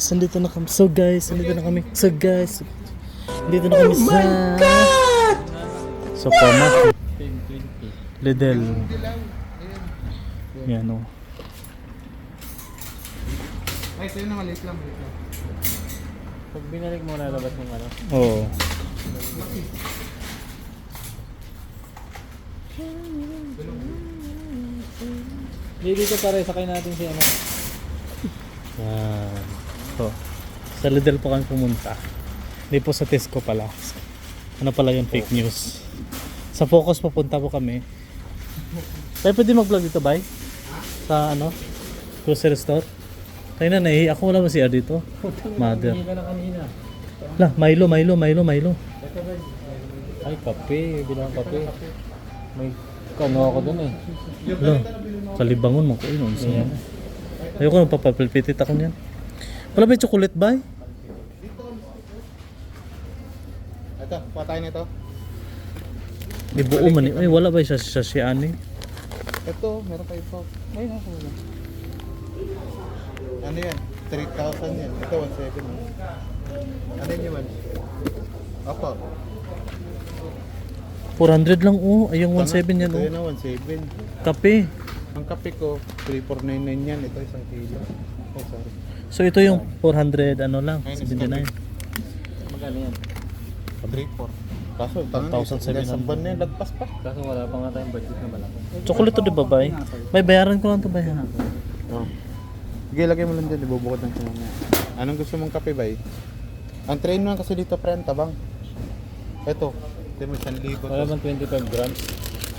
guys, nandito na kami. So guys, nandito na kami. So guys, nandito na kami sa Supermarket Lidl. Yan o. Ay, sa'yo na maliit lang. Pag binalik mo na labas ng ano. Oo. Dito pare, sakay natin si ano. Yan. So, sa Lidl po kami pumunta. Hindi po sa Tesco pala. Ano pala yung fake news. Sa Focus papunta po kami. Tayo pwede mag-vlog dito, bay? Sa ano? Grocery store? Tayo na, nahihi. Ako wala ba siya dito? Mother. Hindi ka na kanina. Lah, Milo. Ay, kape. Bilang kape. May kano ako dun eh. Lah, kalibangon mo ko yun. Ayan. Ayoko nang papapilpitit ako niyan. Wala ba yung chocolate, bay? Ito, patay na ito. Di buo man eh. Ay, wala ba yung sasiyani? Ito, meron pa ito. Ay, nako. Ano yan? 3,000 yan. Ito, 1,700. Ano yun yun? Opo. 400 lang oh. Ay, yung 1.7 yan Ito oh. yun na, 1,700. Kape. Ang kape ko, 3,499 yan. Ito, 1 kilo. Oh, sorry. So ito yung 400 ano lang, Ayun, 79. Magkano yan? 3,400. Kaso, 1,700. Sa ban na yan, lagpas pa. Kaso wala pa nga tayong budget na malaki. Chocolate to di ba, bay? May bayaran ko lang to, bay. Oh. Sige, lagay mo lang dyan. Ibubukod ng sinamaya. Anong gusto mong kape, bay? Ang train mo lang kasi dito, pre, ang tabang. Ito. Ito mo, 1,000. Wala bang 25 grams?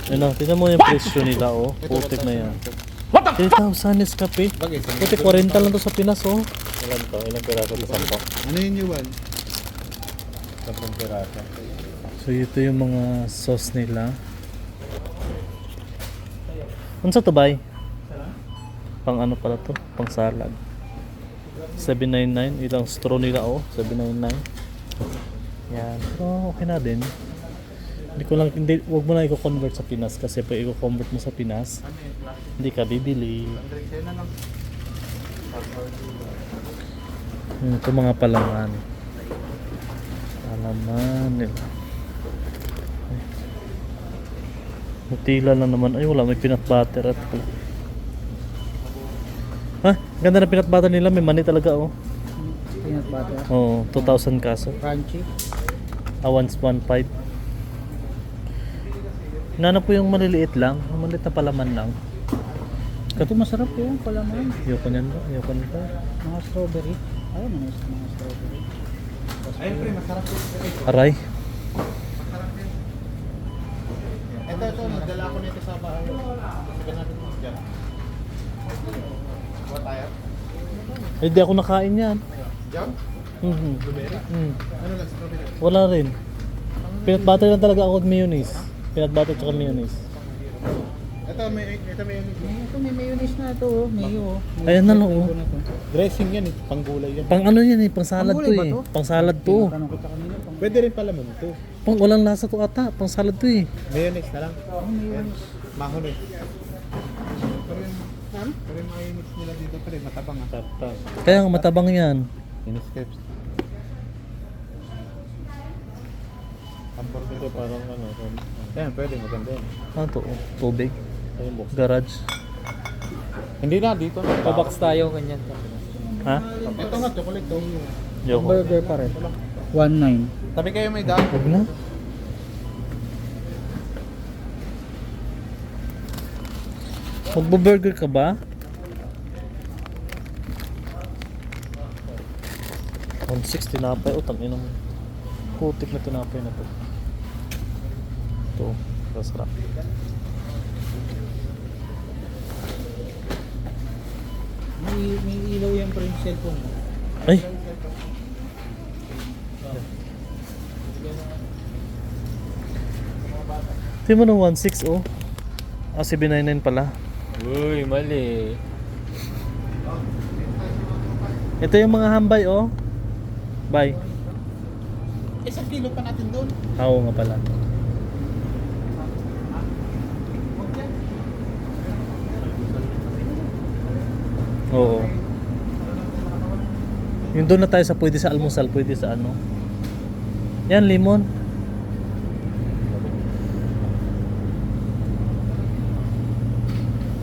Ano, tignan mo yung presyo nila, oh. Putik na yan. 3,000 is kape. Bagay, Putik, 40 lang to sa Pinas, oh. Ilan to? Ilang piraso to? 10? ano yun yun? 10 piraso. So ito yung mga sauce nila. Ano sa to, bay? Pang ano pala to? Pang salad. 799. Ilang straw nila, oh. 799. Yan. Pero okay na din. Hindi ko lang, hindi, wag mo na i-convert sa Pinas kasi pag i-convert mo sa Pinas, hindi ka bibili. Ito mga palaman. Palaman nila. Ay. Nutella lang naman. Ay wala, may peanut butter at ha? Ganda na peanut butter nila. May mani talaga oh. Peanut butter. Oo, 2,000 kaso. Crunchy. Once 1.5. Nana po yung maliliit lang. Yung maliit na palaman lang. Ito masarap po yung palaman. Ayoko niyan ba? Ayoko nito. Mga strawberry. Ayaw mo na yung mga strawberry. Ayun, pre, masarap po. Aray. Ito, nagdala ko nito sa bahay. Sige natin mo dyan. Kuha tayo. Ay, di ako nakain yan. Jam? Blueberry? Ano lang, strawberry? Wala rin. Peanut butter lang talaga ako at mayonnaise. Peanut butter tsaka mayonnaise. Ito, may Ito may mayonnaise na ito oh. Mayo oh. Ayan na lang oh. dressing yan eh. Panggulay yan. Pang ano yan eh, pang salad to Pang gulay eh. ba to? Pang salad to. Tanong kita kanina pang Pwede rin pala mo ito. Pang walang lasa to ata, pang salad to eh. Mayonnaise na lang. mayonnaise. Mahon eh. Pero yung mayonnaise nila dito pa rin, matabang ah. Tapos. Kaya nga matabang yan. Iniscripts. Hamburger Ito parang ano. yan, pwede, maganda yan. Ano to? Oh, tubig. Ito yung box. Garage. Hindi na, dito na. Pabox tayo ganyan. Ha? Ito nga, chocolate to. Yoko. Burger pa rin. 1.9. Tabi kayo may daan. Huwag na. Magbo-burger ka ba? 160 tinapay. O, tangin ng putik na tinapay na to. Ito, masarap. May ilaw yan pa rin yung cellphone mo. Ay! Tingnan mo ng 1.6 oh. Ah, 799 pala. Uy, mali. Ito yung mga hambay oh. Bye. Isang kilo pa natin doon. Oo nga pala. Oo. Yung doon na tayo sa pwede sa almusal, pwede sa ano. Yan, limon.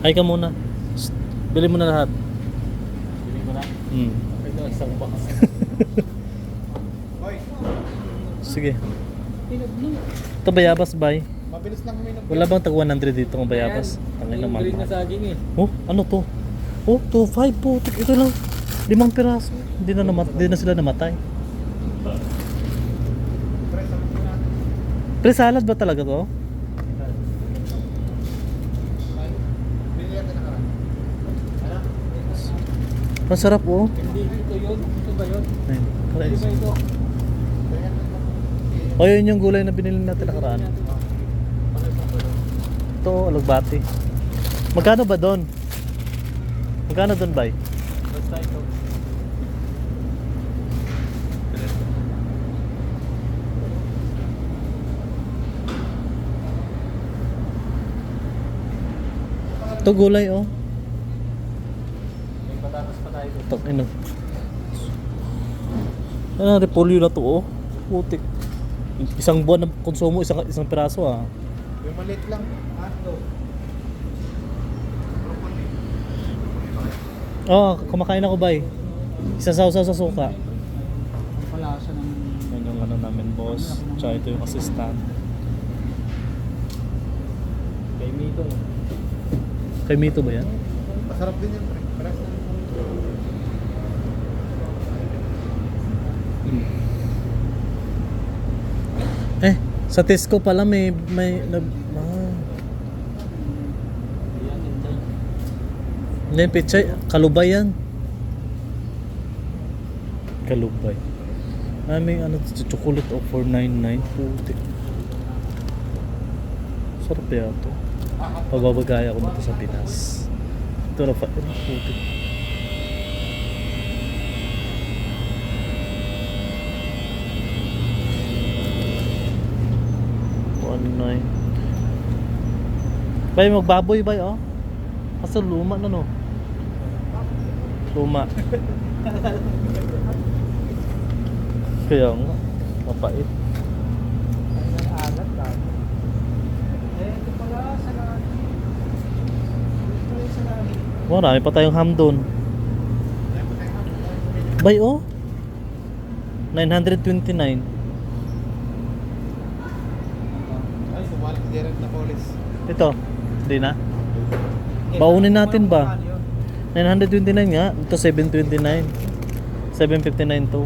Hay ka muna. Shh, bili mo na lahat. Bili mo na. Hmm. Ito, isang box. Hoy, Sige. Ito bayabas, bay. mabilis lang uminom. Wala bang tag 100 dito ng bayabas? Tangin Yung naman. green na saging eh. Oh, ano to? Oh, 2.5 po. Ito lang. 5 piraso. Hindi na sila namatay. Pre, salad ba talaga to? Masarap oh. Hindi, ito yun. Ito ba yun? Ayun. Hindi ba ito? O yun yung gulay na binili natin nakaraan. Ito, alugbati. Magkano ba doon? Magkano doon, bay? Basta ito. Ito gulay oh. May patatas pa tayo. Ito, ino. Ano, repolyo na to oh. Putik. Isang buwan ng konsumo, isang piraso ah. Yung maliit lang. Oh, kumakain ako bay. Isasaw-saw sa suka. Palasa ng... Yan yung ano namin boss. Tsaka ito yung assistant. Kay Mito. Kay Mito ba yan? Masarap din yun, pre. Pares na. Eh, sa Tesco pala may Ayan, hintay. Hindi, pechay, kalubay yan. Kalubay. May ano, chocolate of 499. Puti. Sarap ya ito. Pababagaya ko dito sa Pinas. Ito na pa, puti. Bay, magbaboy bay oh. Kasi luma na no. Luma. Kaya nga, mapait. Alat lang. Ito pala sa lahat. Ito sa lahat. Marami pa tayong ham doon. Bay oh. 929. Ay, sumalit direct na police. Ito, hindi na. Baunin natin ba? 929 nga, ito 729. 759 to.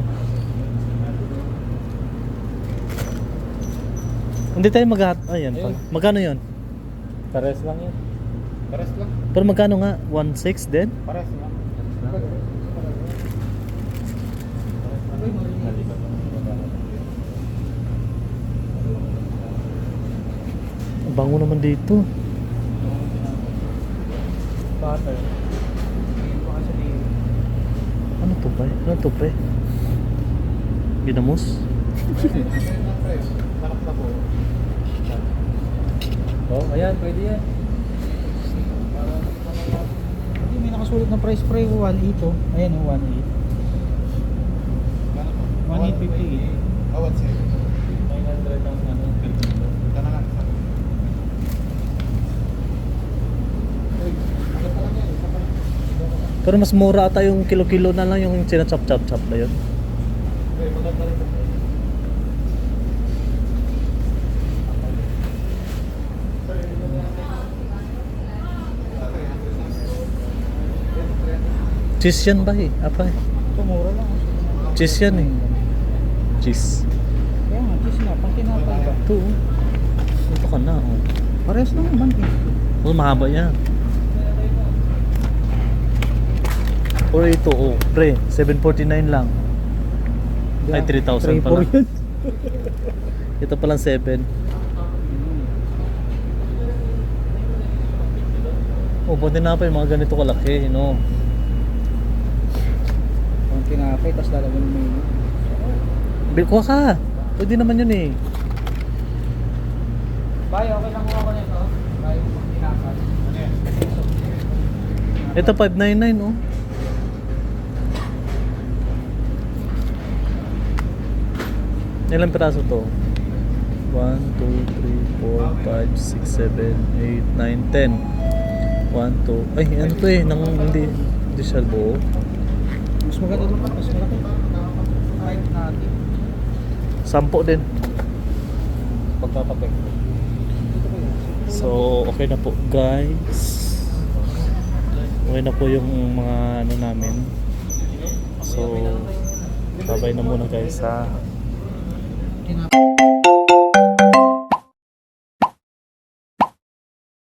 Hindi tayo ayan pa. Magkano 'yon? Pares lang yan. Pares lang. Pero magkano nga? 1.6 din? Pares lang. Ang bango naman dito. Butter. Ano to ba? Ano to pre? Ginamos? Sarap na po. Oh, ayan, pwede yan. Hindi, may nakasulat na price pre 1.8 oh. Ayan oh, 1.8. 1.858. Oh, what's it? 900 ang ano. Ito na lang. Pero mas mura ata yung kilo-kilo na lang yung sinachop-chop-chop na yun. Cheese yan ba eh? Apa eh? Ito mura lang. Cheese yan eh. Cheese. Kaya nga, cheese na, pang tinapay ba? Ito oh. Ito ka na oh. Parehas lang naman eh. Oh, mahaba yan. Or ito oh. Pre, 749 lang. Ay, 3,000 pala. Yun. Ito palang 7. Oh, buti na pa yung mga ganito kalaki, no? Pang tinapay, tapos lalagyan mo yun. Kuha ka. Pwede naman yun eh. Bay, okay lang kuha ko nito. Bay, pang tinapay. Ito 599 oh. Ilang piraso to? 1, 2, 3, 4, 5, 6, 7, 8, 9, 10. 1, 2. Ay, ano to eh? Hindi siya buo. Mas maganda doon, mas malaki. Kahit natin. 10 din. Pagkakape. So, okay na po guys. Okay na po yung mga ano namin. So, babay na muna guys ha.